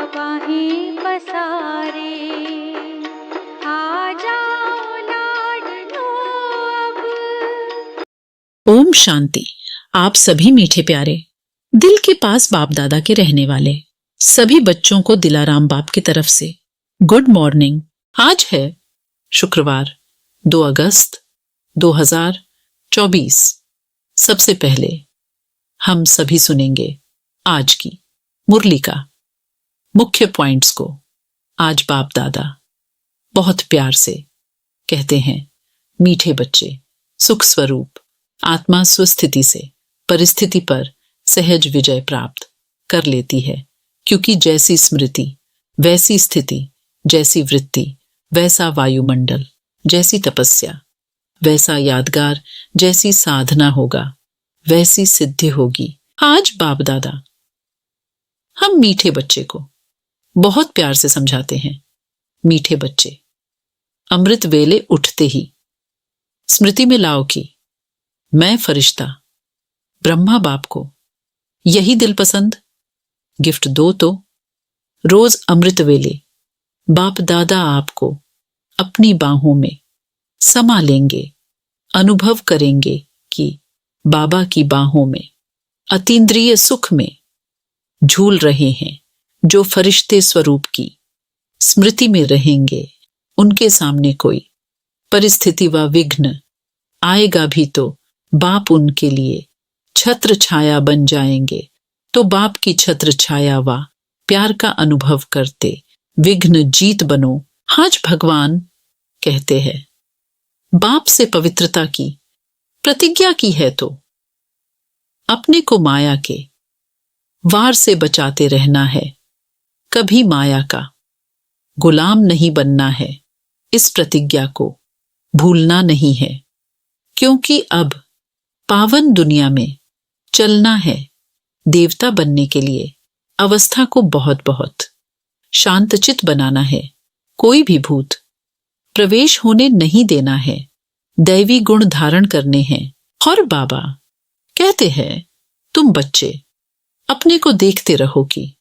बाहें पसारे, आ जाओ लाडलो अब। ओम शांति। आप सभी मीठे प्यारे दिल के पास बाप दादा के रहने वाले सभी बच्चों को दिलाराम बाप की तरफ से गुड मॉर्निंग। आज है शुक्रवार 2 अगस्त 2024। सबसे पहले हम सभी सुनेंगे आज की मुरली का मुख्य पॉइंट्स को। आज बाप दादा बहुत प्यार से कहते हैं, मीठे बच्चे, सुख स्वरूप आत्मा स्वस्थिति से परिस्थिति पर सहज विजय प्राप्त कर लेती है, क्योंकि जैसी स्मृति वैसी स्थिति, जैसी वृत्ति वैसा वायुमंडल, जैसी तपस्या वैसा यादगार, जैसी साधना होगा वैसी सिद्धि होगी। आज बाप दादा हम मीठे बच्चे को बहुत प्यार से समझाते हैं, मीठे बच्चे, अमृत वेले उठते ही स्मृति में लाओ कि मैं फरिश्ता ब्रह्मा बाप को यही दिल पसंद गिफ्ट दो तो रोज अमृत वेले बाप दादा आपको अपनी बाहों में समा लेंगे। अनुभव करेंगे कि बाबा की बाहों में अतीन्द्रिय सुख में झूल रहे हैं। जो फरिश्ते स्वरूप की स्मृति में रहेंगे, उनके सामने कोई परिस्थिति व विघ्न आएगा भी तो बाप उनके लिए छत्र छाया बन जाएंगे। तो बाप की छत्र छाया व प्यार का अनुभव करते विघ्न जीत बनो। आज भगवान कहते हैं, बाप से पवित्रता की प्रतिज्ञा की है तो अपने को माया के वार से बचाते रहना है। कभी माया का गुलाम नहीं बनना है, इस प्रतिज्ञा को भूलना नहीं है, क्योंकि अब पावन दुनिया में चलना है। देवता बनने के लिए अवस्था को बहुत बहुत शांतचित बनाना है। कोई भी भूत प्रवेश होने नहीं देना है। दैवी गुण धारण करने हैं। और बाबा कहते हैं, तुम बच्चे अपने को देखते रहो कि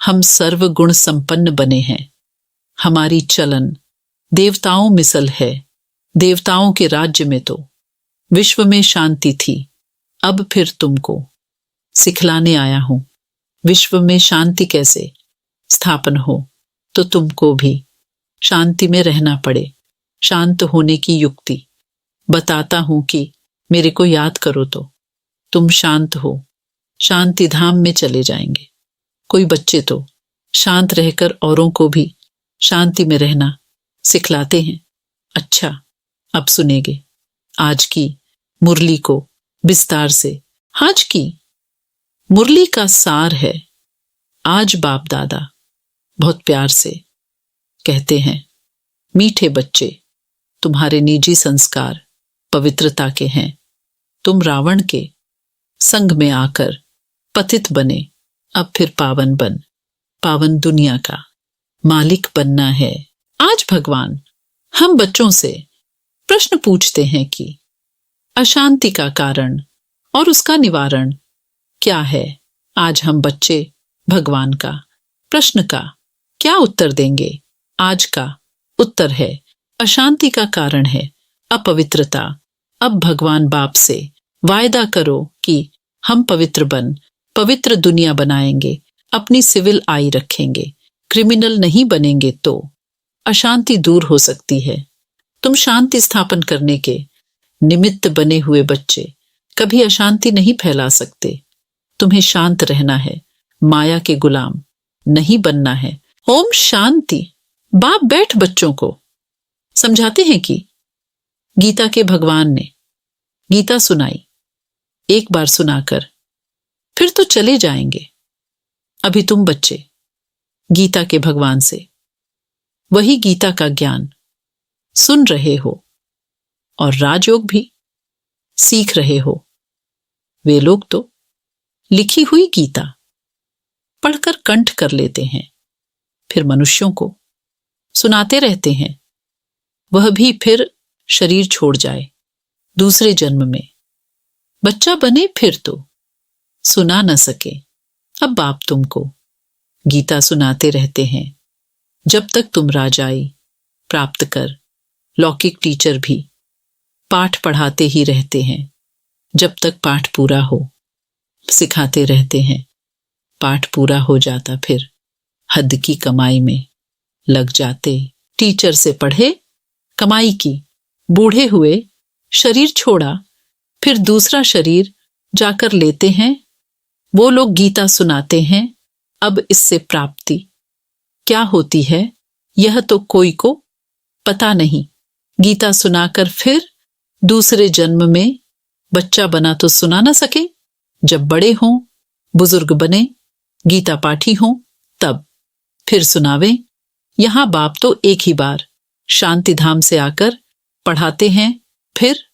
हम सर्व गुण संपन्न बने हैं। हमारी चलन देवताओं मिसल है। देवताओं के राज्य में तो विश्व में शांति थी, अब फिर तुमको सिखलाने आया हूं विश्व में शांति कैसे स्थापन हो। तो तुमको भी शांति में रहना पड़े। शांत होने की युक्ति बताता हूं कि मेरे को याद करो तो तुम शांत हो, शांति धाम में चले जाएंगे। कोई बच्चे तो शांत रहकर औरों को भी शांति में रहना सिखलाते हैं। अच्छा, अब सुनेंगे आज की मुरली को विस्तार से। आज की मुरली का सार है, आज बाप दादा बहुत प्यार से कहते हैं, मीठे बच्चे, तुम्हारे निजी संस्कार पवित्रता के हैं। तुम रावण के संग में आकर पतित बने, अब फिर पावन बन पावन दुनिया का मालिक बनना है। आज भगवान हम बच्चों से प्रश्न पूछते हैं कि अशांति का कारण और उसका निवारण क्या है। आज हम बच्चे भगवान का प्रश्न का क्या उत्तर देंगे। आज का उत्तर है, अशांति का कारण है अपवित्रता। अब भगवान बाप से वायदा करो कि हम पवित्र बन पवित्र दुनिया बनाएंगे, अपनी सिविल आई रखेंगे, क्रिमिनल नहीं बनेंगे तो अशांति दूर हो सकती है। तुम शांति स्थापन करने के निमित्त बने हुए बच्चे कभी अशांति नहीं फैला सकते। तुम्हें शांत रहना है, माया के गुलाम नहीं बनना है। ओम शांति। बाप बैठ बच्चों को समझाते हैं कि गीता के भगवान ने गीता सुनाई, एक बार सुनाकर फिर तो चले जाएंगे। अभी तुम बच्चे गीता के भगवान से वही गीता का ज्ञान सुन रहे हो और राजयोग भी सीख रहे हो। वे लोग तो लिखी हुई गीता पढ़कर कंठ कर लेते हैं, फिर मनुष्यों को सुनाते रहते हैं। वह भी फिर शरीर छोड़ जाए, दूसरे जन्म में बच्चा बने, फिर तो सुना न सके। अब बाप तुमको गीता सुनाते रहते हैं। जब तक तुम राजाई प्राप्त कर, लौकिक टीचर भी पाठ पढ़ाते ही रहते हैं। जब तक पाठ पूरा हो, सिखाते रहते हैं। पाठ पूरा हो जाता फिर हद की कमाई में लग जाते। टीचर से पढ़े, कमाई की, बूढ़े हुए, शरीर छोड़ा, फिर दूसरा शरीर जाकर लेते हैं। वो लोग गीता सुनाते हैं। अब इससे प्राप्ति क्या होती है यह तो कोई को पता नहीं। गीता सुनाकर फिर दूसरे जन्म में बच्चा बना तो सुना ना सके। जब बड़े हों, बुजुर्ग बने, गीता पाठी हों, तब फिर सुनावे। यहां बाप तो एक ही बार शांति धाम से आकर पढ़ाते हैं, फिर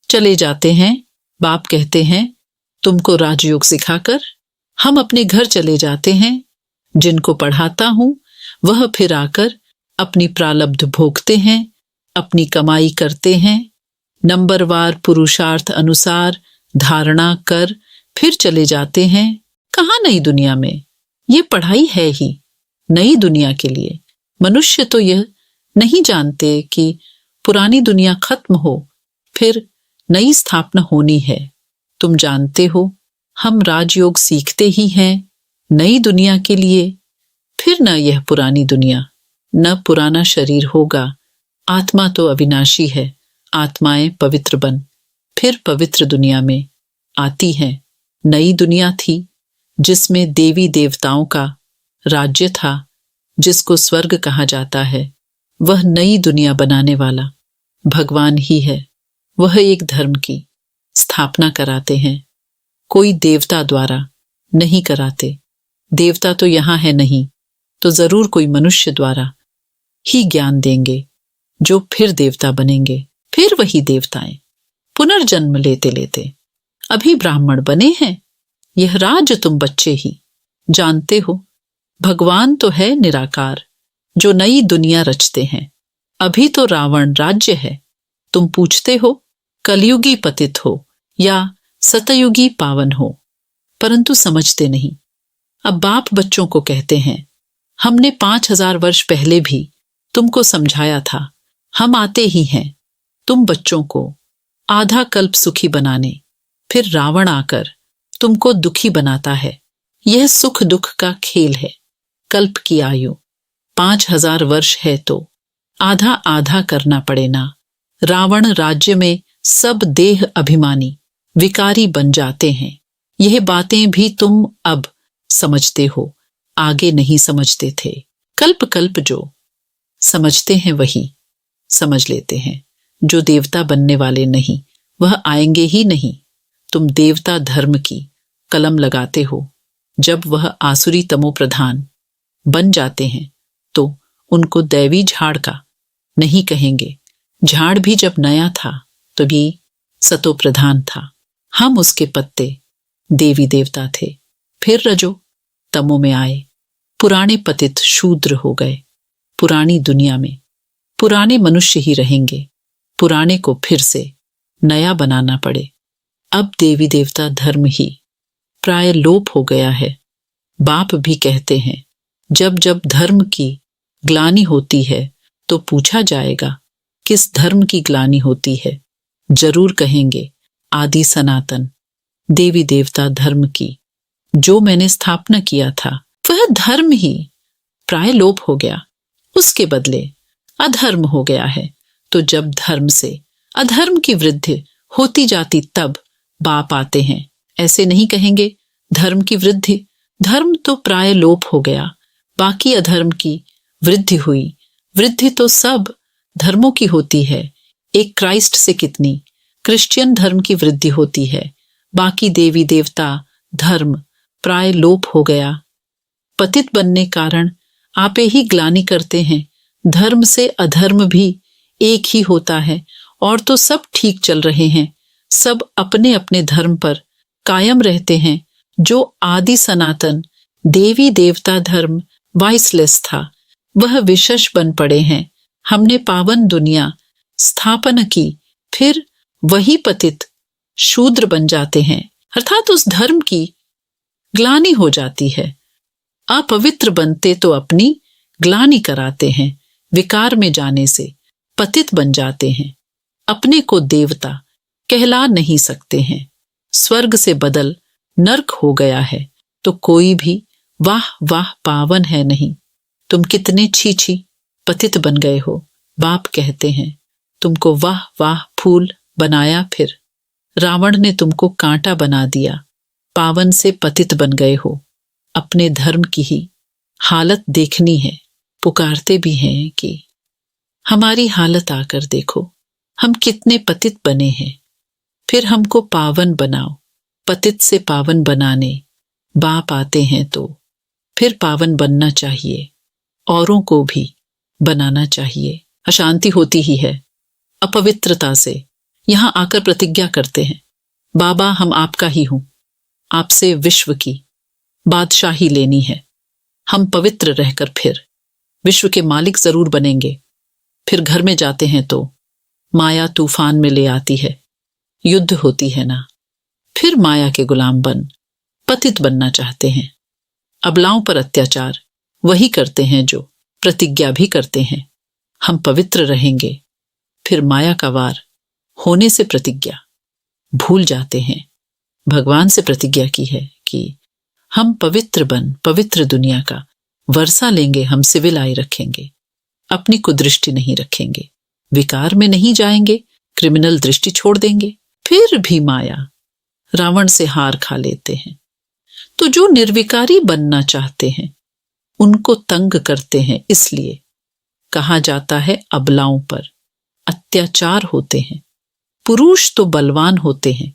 चले जाते हैं। बाप कहते हैं तुमको राजयोग सिखाकर हम अपने घर चले जाते हैं। जिनको पढ़ाता हूं वह फिर आकर अपनी प्रारब्ध भोगते हैं, अपनी कमाई करते हैं। नंबरवार पुरुषार्थ अनुसार धारणा कर फिर चले जाते हैं। कहाँ नई दुनिया में? ये पढ़ाई है ही नई दुनिया के लिए। मनुष्य तो यह नहीं जानते कि पुरानी दुनिया खत्म हो फिर नई स्थापना होनी है। तुम जानते हो हम राजयोग सीखते ही हैं नई दुनिया के लिए। फिर न यह पुरानी दुनिया, न पुराना शरीर होगा। आत्मा तो अविनाशी है। आत्माएं पवित्र बन फिर पवित्र दुनिया में आती हैं। नई दुनिया थी जिसमें देवी देवताओं का राज्य था, जिसको स्वर्ग कहा जाता है। वह नई दुनिया बनाने वाला भगवान ही है। वह एक धर्म की स्थापना कराते हैं, कोई देवता द्वारा नहीं कराते। देवता तो यहाँ है नहीं, तो जरूर कोई मनुष्य द्वारा ही ज्ञान देंगे, जो फिर देवता बनेंगे। फिर वही देवताएं पुनर्जन्म लेते लेते अभी ब्राह्मण बने हैं। यह राज तुम बच्चे ही जानते हो। भगवान तो है निराकार, जो नई दुनिया रचते हैं। अभी तो रावण राज्य है। तुम पूछते हो कलयुगी पतित हो या सतयुगी पावन हो, परंतु समझते नहीं। अब बाप बच्चों को कहते हैं हमने 5000 वर्ष पहले भी तुमको समझाया था। हम आते ही हैं तुम बच्चों को आधा कल्प सुखी बनाने, फिर रावण आकर तुमको दुखी बनाता है। यह सुख दुख का खेल है। कल्प की आयु 5000 वर्ष है तो आधा आधा करना पड़े ना। रावण राज्य में सब देह अभिमानी विकारी बन जाते हैं। यह बातें भी तुम अब समझते हो, आगे नहीं समझते थे। कल्प कल्प जो समझते हैं वही समझ लेते हैं। जो देवता बनने वाले नहीं वह आएंगे ही नहीं। तुम देवता धर्म की कलम लगाते हो। जब वह आसुरी तमो प्रधान बन जाते हैं तो उनको दैवी झाड़ का नहीं कहेंगे। झाड़ भी जब नया था तो भी सतो प्रधान था। हम उसके पत्ते देवी देवता थे। फिर रजो तमो में आए, पुराने पतित शूद्र हो गए। पुरानी दुनिया में पुराने मनुष्य ही रहेंगे। पुराने को फिर से नया बनाना पड़े। अब देवी देवता धर्म ही प्राय लोप हो गया है। बाप भी कहते हैं जब जब धर्म की ग्लानि होती है तो पूछा जाएगा किस धर्म की ग्लानि होती है। जरूर कहेंगे आदि सनातन देवी देवता धर्म की, जो मैंने स्थापना किया था वह धर्म ही प्राय लोप हो गया। उसके बदले अधर्म हो गया है। तो जब धर्म से अधर्म की वृद्धि होती जाती तब बाप आते हैं। ऐसे नहीं कहेंगे धर्म की वृद्धि। धर्म तो प्राय लोप हो गया, बाकी अधर्म की वृद्धि हुई। वृद्धि तो सब धर्मों की होती है। एक क्राइस्ट से कितनी क्रिश्चियन धर्म की वृद्धि होती है। बाकी देवी देवता धर्म प्राय लोप हो गया। पतित बनने कारण आपे ही ग्लानि करते हैं। धर्म से अधर्म भी एक ही होता है और तो सब ठीक चल रहे हैं। सब अपने अपने धर्म पर कायम रहते हैं। जो आदि सनातन देवी देवता धर्म वाइसलेस था वह विशेष बन पड़े हैं। हमने पावन दुनिया स्थापना की, फिर वही पतित शूद्र बन जाते हैं, अर्थात उस धर्म की ग्लानि हो जाती है। अपवित्र बनते तो अपनी ग्लानि कराते हैं, विकार में जाने से पतित बन जाते हैं, अपने को देवता कहला नहीं सकते हैं, स्वर्ग से बदल नर्क हो गया है, तो कोई भी वाह वाह पावन है नहीं। तुम कितने छी छी पतित बन गए हो। बाप कहते हैं, तुमको वाह वाह फूल बनाया, फिर रावण ने तुमको कांटा बना दिया, पावन से पतित बन गए हो। अपने धर्म की ही हालत देखनी है, पुकारते भी हैं कि हमारी हालत आकर देखो, हम कितने पतित बने हैं, फिर हमको पावन बनाओ। पतित से पावन बनाने बाप आते हैं तो फिर पावन बनना चाहिए, औरों को भी बनाना चाहिए। अशांति होती ही है अपवित्रता से। यहां आकर प्रतिज्ञा करते हैं, बाबा हम आपका ही हूं, आपसे विश्व की बादशाही लेनी है। हम पवित्र रहकर फिर विश्व के मालिक जरूर बनेंगे। फिर घर में जाते हैं तो माया तूफान में ले आती है, युद्ध होती है ना, फिर माया के गुलाम बन पतित बनना चाहते हैं। अबलाओं पर अत्याचार वही करते हैं जो प्रतिज्ञा भी करते हैं, हम पवित्र रहेंगे, फिर माया का वार होने से प्रतिज्ञा भूल जाते हैं। भगवान से प्रतिज्ञा की है कि हम पवित्र बन पवित्र दुनिया का वर्षा लेंगे, हम सिविल आई रखेंगे, अपनी कुदृष्टि नहीं रखेंगे, विकार में नहीं जाएंगे, क्रिमिनल दृष्टि छोड़ देंगे। फिर भी माया रावण से हार खा लेते हैं। तो जो निर्विकारी बनना चाहते हैं उनको तंग करते हैं, इसलिए कहा जाता है अबलाओं पर अत्याचार होते हैं। पुरुष तो बलवान होते हैं,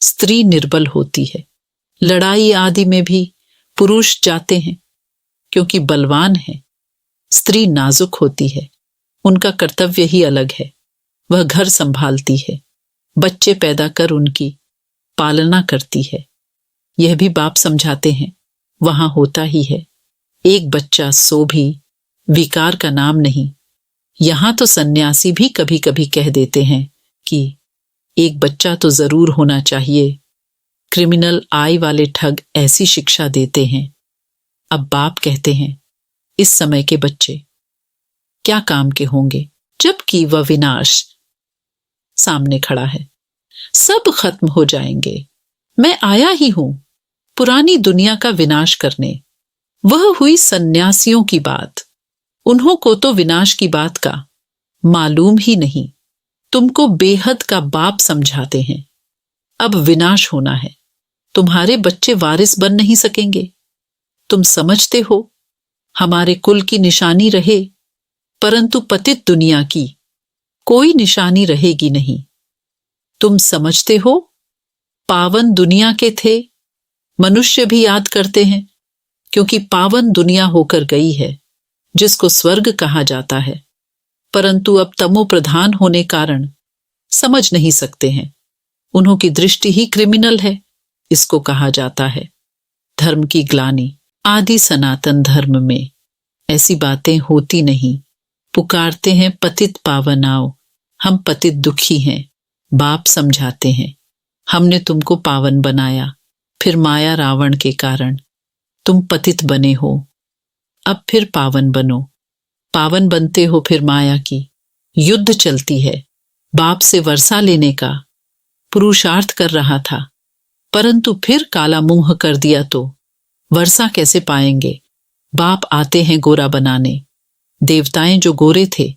स्त्री निर्बल होती है। लड़ाई आदि में भी पुरुष जाते हैं क्योंकि बलवान है, स्त्री नाजुक होती है, उनका कर्तव्य ही अलग है। वह घर संभालती है, बच्चे पैदा कर उनकी पालना करती है। यह भी बाप समझाते हैं, वहां होता ही है। एक बच्चा सो भी विकार का नाम नहीं। यहां तो सन्यासी भी कभी कभी कह देते हैं कि एक बच्चा तो जरूर होना चाहिए। क्रिमिनल आई वाले ठग ऐसी शिक्षा देते हैं। अब बाप कहते हैं, इस समय के बच्चे क्या काम के होंगे, जबकि वह विनाश सामने खड़ा है, सब खत्म हो जाएंगे। मैं आया ही हूं पुरानी दुनिया का विनाश करने। वह हुई सन्यासियों की बात, उन्हों को तो विनाश की बात का मालूम ही नहीं। तुमको बेहद का बाप समझाते हैं, अब विनाश होना है, तुम्हारे बच्चे वारिस बन नहीं सकेंगे। तुम समझते हो हमारे कुल की निशानी रहे, परंतु पतित दुनिया की कोई निशानी रहेगी नहीं। तुम समझते हो पावन दुनिया के थे, मनुष्य भी याद करते हैं क्योंकि पावन दुनिया होकर गई है जिसको स्वर्ग कहा जाता है, परंतु अब तमो प्रधान होने कारण समझ नहीं सकते हैं। उन्हों की दृष्टि ही क्रिमिनल है, इसको कहा जाता है धर्म की ग्लानि। आदि सनातन धर्म में ऐसी बातें होती नहीं। पुकारते हैं पतित पावन आओ, हम पतित दुखी हैं। बाप समझाते हैं, हमने तुमको पावन बनाया, फिर माया रावण के कारण तुम पतित बने हो, अब फिर पावन बनो। पावन बनते हो, फिर माया की युद्ध चलती है। बाप से वर्षा लेने का पुरुषार्थ कर रहा था, परंतु फिर काला मुंह कर दिया तो वर्षा कैसे पाएंगे। बाप आते हैं गोरा बनाने। देवताएं जो गोरे थे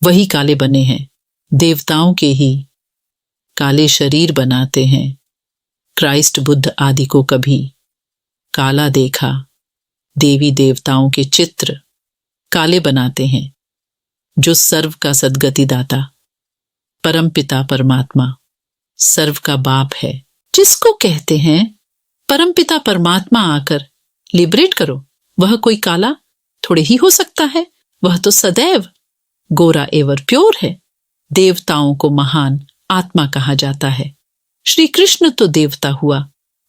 वही काले बने हैं, देवताओं के ही काले शरीर बनाते हैं। क्राइस्ट बुद्ध आदि को कभी काला देखा, देवी देवताओं के चित्र काले बनाते हैं। जो सर्व का सद्गति दाता परम पिता परमात्मा सर्व का बाप है, जिसको कहते हैं परम पिता परमात्मा आकर लिबरेट करो, वह कोई काला थोड़े ही हो सकता है। वह तो सदैव गोरा एवर प्योर है। देवताओं को महान आत्मा कहा जाता है। श्री कृष्ण तो देवता हुआ,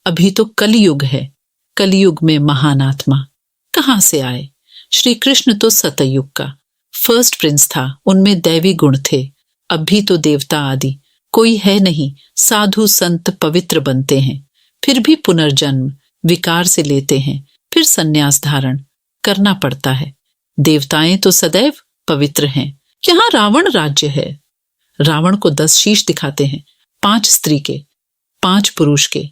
अभी तो कलयुग है। कलयुग में महान आत्मा कहां से आए। श्री कृष्ण तो सतयुग का फर्स्ट प्रिंस था, उनमें दैवी गुण थे। अभी तो देवता आदि कोई है नहीं। साधु संत पवित्र बनते हैं, फिर भी पुनर्जन्म विकार से लेते हैं, फिर संन्यास धारण करना पड़ता है। देवताएं तो सदैव पवित्र हैं। यहाँ रावण राज्य है। रावण को 10 शीश दिखाते हैं, 5 स्त्री के, 5 पुरुष के।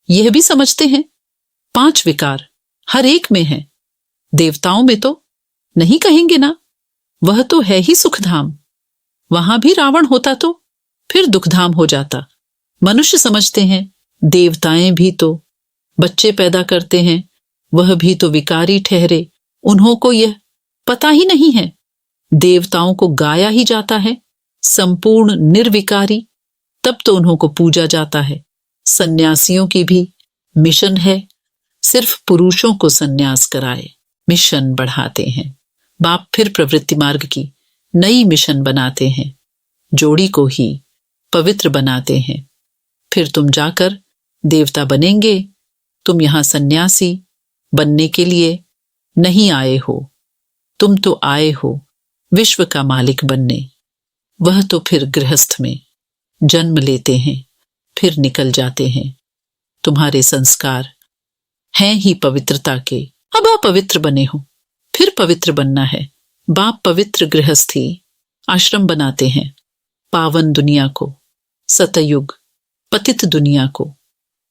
यह भी समझते हैं 5 विकार हर एक में है। देवताओं में तो नहीं कहेंगे ना, वह तो है ही सुखधाम। वहां भी रावण होता तो फिर दुखधाम हो जाता। मनुष्य समझते हैं देवताएं भी तो बच्चे पैदा करते हैं, वह भी तो विकारी ठहरे। उन्हों को यह पता ही नहीं है देवताओं को गाया ही जाता है संपूर्ण निर्विकारी, तब तो उन्हों को पूजा जाता है। सन्यासियों की भी मिशन है सिर्फ पुरुषों को सन्यास कराए। मिशन बढ़ाते हैं। बाप फिर प्रवृत्ति मार्ग की नई मिशन बनाते हैं, जोड़ी को ही पवित्र बनाते हैं। फिर तुम जाकर देवता बनेंगे। तुम यहां सन्यासी बनने के लिए नहीं आए हो, तुम तो आए हो विश्व का मालिक बनने। वह तो फिर गृहस्थ में जन्म लेते हैं, फिर निकल जाते हैं। तुम्हारे संस्कार हैं ही पवित्रता के, अब अपवित्र बने हो, फिर पवित्र बनना है। बाप पवित्र गृहस्थी आश्रम बनाते हैं। पावन दुनिया को सतयुग, पतित दुनिया को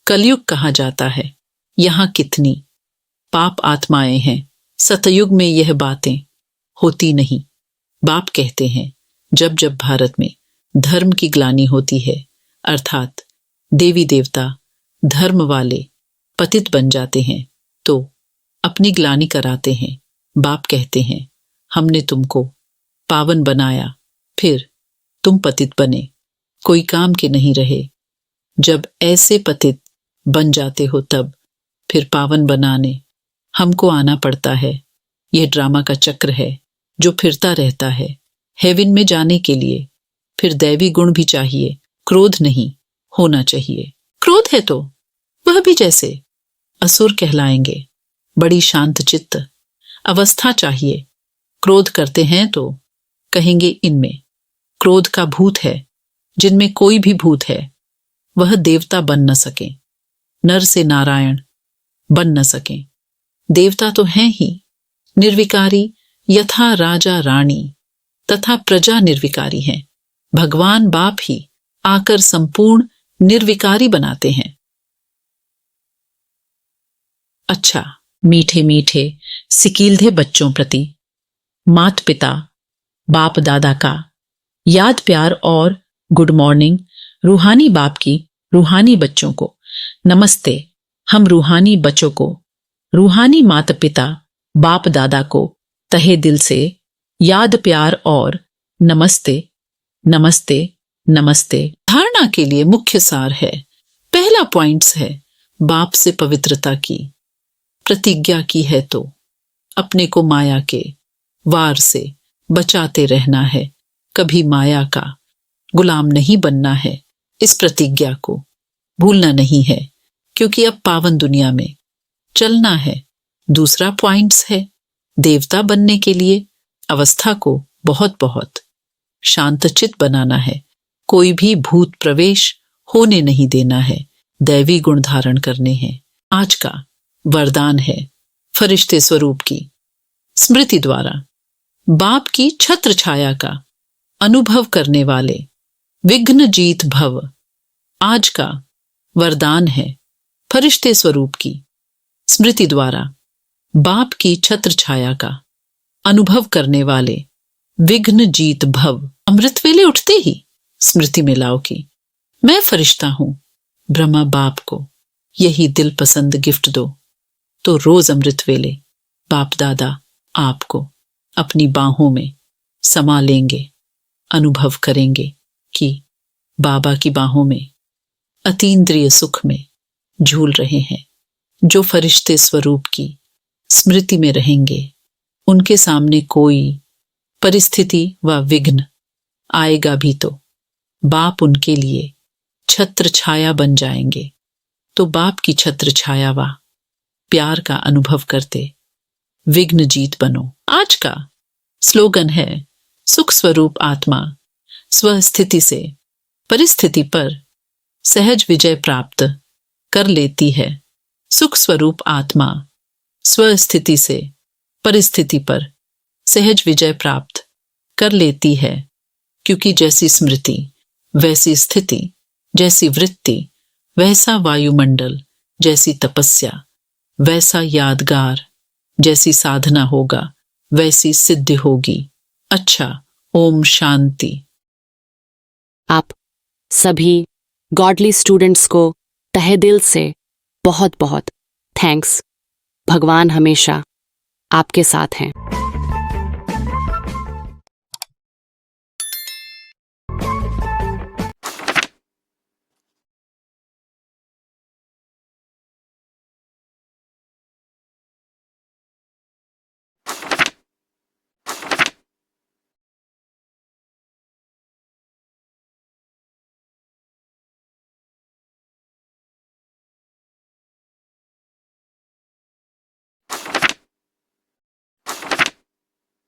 कलयुग कहा जाता है। यहाँ कितनी पाप आत्माएं हैं। सतयुग में यह बातें होती नहीं। बाप कहते हैं जब जब भारत में धर्म की ग्लानि होती है, अर्थात देवी देवता धर्म वाले पतित बन जाते हैं, तो अपनी ग्लानि कराते हैं। बाप कहते हैं हमने तुमको पावन बनाया, फिर तुम पतित बने, कोई काम के नहीं रहे। जब ऐसे पतित बन जाते हो तब फिर पावन बनाने हमको आना पड़ता है। यह ड्रामा का चक्र है जो फिरता रहता है। हेवन में जाने के लिए फिर दैवी गुण भी चाहिए, क्रोध नहीं होना चाहिए। क्रोध है तो वह भी जैसे असुर कहलाएंगे। बड़ी शांत चित्त अवस्था चाहिए। क्रोध करते हैं तो कहेंगे इनमें क्रोध का भूत है। जिनमें कोई भी भूत है वह देवता बन न सके, नर से नारायण बन न सके। देवता तो हैं ही निर्विकारी, यथा राजा रानी तथा प्रजा निर्विकारी हैं। भगवान बाप ही आकर संपूर्ण निर्विकारी बनाते हैं। अच्छा, मीठे मीठे सिकीलधे बच्चों प्रति मात पिता बाप दादा का याद प्यार और गुड मॉर्निंग। रूहानी बाप की रूहानी बच्चों को नमस्ते। हम रूहानी बच्चों को, रूहानी माता पिता बाप दादा को तहे दिल से याद प्यार और नमस्ते नमस्ते नमस्ते। धारणा के लिए मुख्य सार है। पहला पॉइंट्स है बाप से पवित्रता की प्रतिज्ञा की है तो अपने को माया के वार से बचाते रहना है। कभी माया का गुलाम नहीं बनना है। इस प्रतिज्ञा को भूलना नहीं है, क्योंकि अब पावन दुनिया में चलना है। दूसरा पॉइंट्स है देवता बनने के लिए अवस्था को बहुत बहुत शांतचित बनाना है। कोई भी भूत प्रवेश होने नहीं देना है। दैवी गुण धारण करने हैं। आज का वरदान है फरिश्ते स्वरूप की स्मृति द्वारा बाप की छत्र छाया का अनुभव करने वाले विघ्न जीत भव। आज का वरदान है फरिश्ते स्वरूप की स्मृति द्वारा बाप की छत्र छाया का अनुभव करने वाले विघ्न जीत भव। अमृत वेले उठते ही स्मृति में लाओ कि मैं फरिश्ता हूं। ब्रह्मा बाप को यही दिल पसंद गिफ्ट दो, तो रोज अमृत वेले बाप दादा आपको अपनी बाहों में समा लेंगे। अनुभव करेंगे कि बाबा की बाहों में अतीन्द्रिय सुख में झूल रहे हैं। जो फरिश्ते स्वरूप की स्मृति में रहेंगे उनके सामने कोई परिस्थिति व विघ्न आएगा भी तो बाप उनके लिए छत्र छाया बन जाएंगे। तो बाप की छत्र छाया व प्यार का अनुभव करते विघ्न जीत बनो। आज का स्लोगन है सुख स्वरूप आत्मा स्वस्थिति से परिस्थिति पर सहज विजय प्राप्त कर लेती है। सुख स्वरूप आत्मा स्वस्थिति से परिस्थिति पर सहज विजय प्राप्त कर लेती है, क्योंकि जैसी स्मृति वैसी स्थिति, जैसी वृत्ति वैसा वायुमंडल, जैसी तपस्या वैसा यादगार, जैसी साधना होगा वैसी सिद्धि होगी। अच्छा, ओम शांति। आप सभी गॉडली स्टूडेंट्स को तहे दिल से बहुत बहुत थैंक्स। भगवान हमेशा आपके साथ हैं।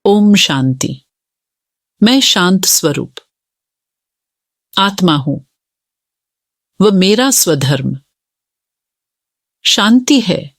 ओम शांति। मैं शांत स्वरूप आत्मा हूं, वह मेरा स्वधर्म शांति है।